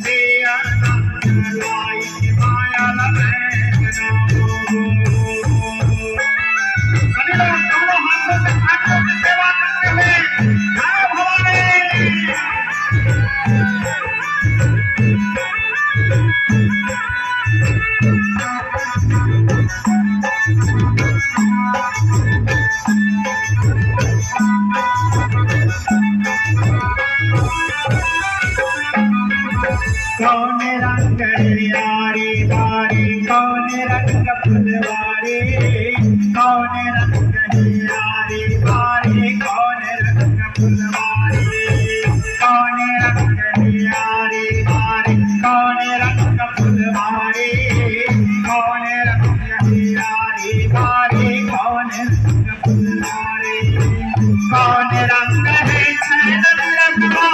दिया ना जलाई के माया लगे सभी लोग दोनों हाथों से ठाकुर की सेवा करते हुए जय भवानी कौन रंग यारी बारी कौन रंग फुलवारी कौन रंग यारी बारी कौन रंग फुलवारी कौन रंग यारी बारी कौन रंग फुलवारी कौन रंग यारी बारी कौन रंग फुलवारी कौन रंग है छैन रंगवा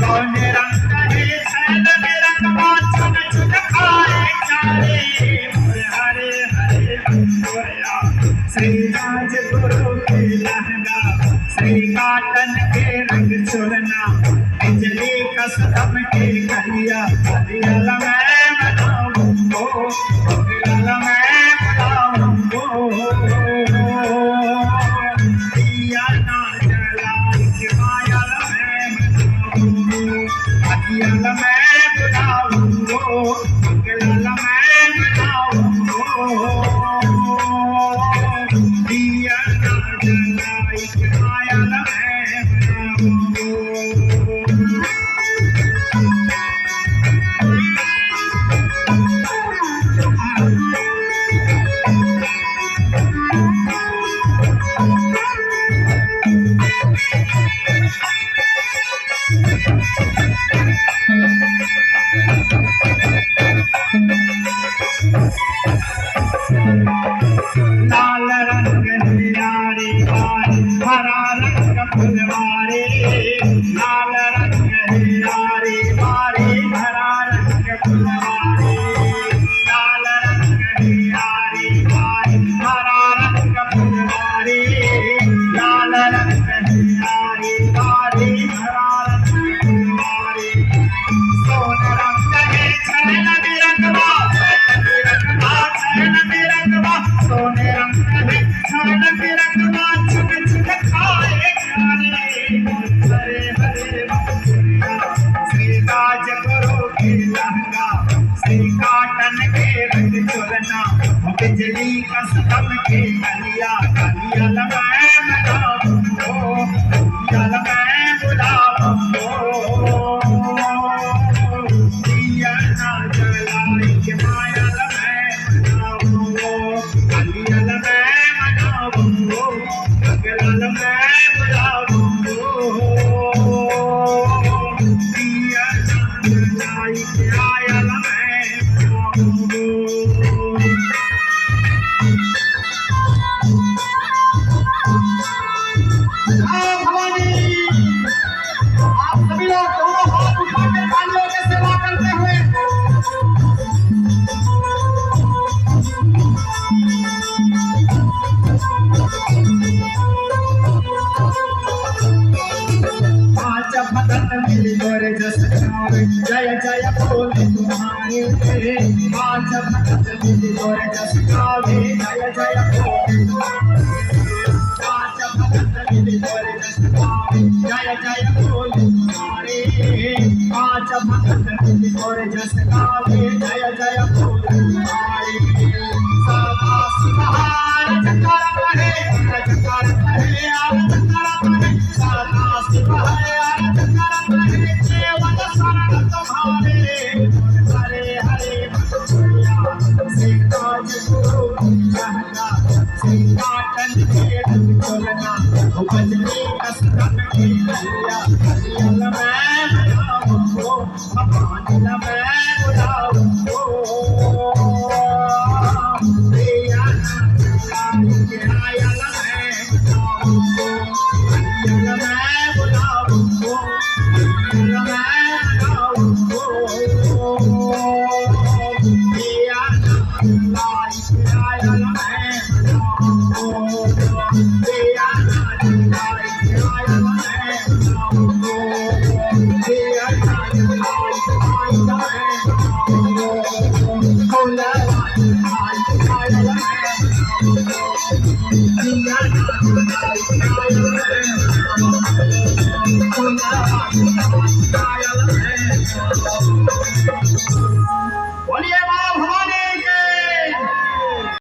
कौन रंग है छैन रंगवा छन छन खाए चारे हरे हरे गोया श्री राज गुरु के लहंगा श्री काटन के रंग छोड़ना बिजली कसम के कलिया कलिया मैं मनाऊंगो कलिया मैं मनाऊंगो दिया ना जलाई के माया मैं मनाऊंगो कलिया मैं बुलाऊंगो कलिया मैं मनाऊंगो दिया ना जलाई के माया मैं मनाऊंगो लाल रंग यारी बारी हरा रंग फुलवारी लाल रंग यारी बारी हरा रंग फुलवारी लाल रंग यारी बारी हरा रंग फुलवारी लाल रंग यारी बारी हरा रंग फुलवारी सोन रंग है छैन रंगवा छैन रंगवा सोने रंग है छैन रंगवा छुक छुक खाए खाने हरे हरे श्री राज गुरु के लहंगा श्री काटन के रंग चोरना बिजली कसम के कलिया कलिया लगाए मनाऊंगो कलिया लगाए बुलाऊंगो दिया ना जलाई के माया लगाए मनाऊंगो कलिया लगाए मनाऊंगो कलिया लगाए बुलाऊंगो दिया ना जलाई के माया लगाए मनाऊंगो आप सभी लोग दोनों हाथ उठाकर तालियों से सेवा करते हुए पांच भगत मिली और जस गावे जय जय बोले तुम्हारे पांच भगत मिली और जस गावे जय जय बोले पांच भगत मिली और जस गावे जय जय बोले तुम्हारे पांच भगत मिली और जस गावे जय जय बोले तुम्हारे सदा सिहार जकर रहे जकर रहे आप जकर रहे सदा सिहार जकर रहे केवल शरण तुम्हारे हरे हरे भगवैया श्री राज गुरु लहंगा श्री काटन के रंग चोरना बजनी कसम के कलिया कलिया मैं मनाऊंगो कलिया मैं बुलाऊंगो दिया ना जलाई के माया मैं मनाऊंगो कलिया मैं बुलाऊंगो कलिया मैं मनाऊंगो दिया ना जलाई के माया मैं मनाऊंगो दिया ना जलाई के माया मैं मनाऊंगो बोलिए माँ भवानी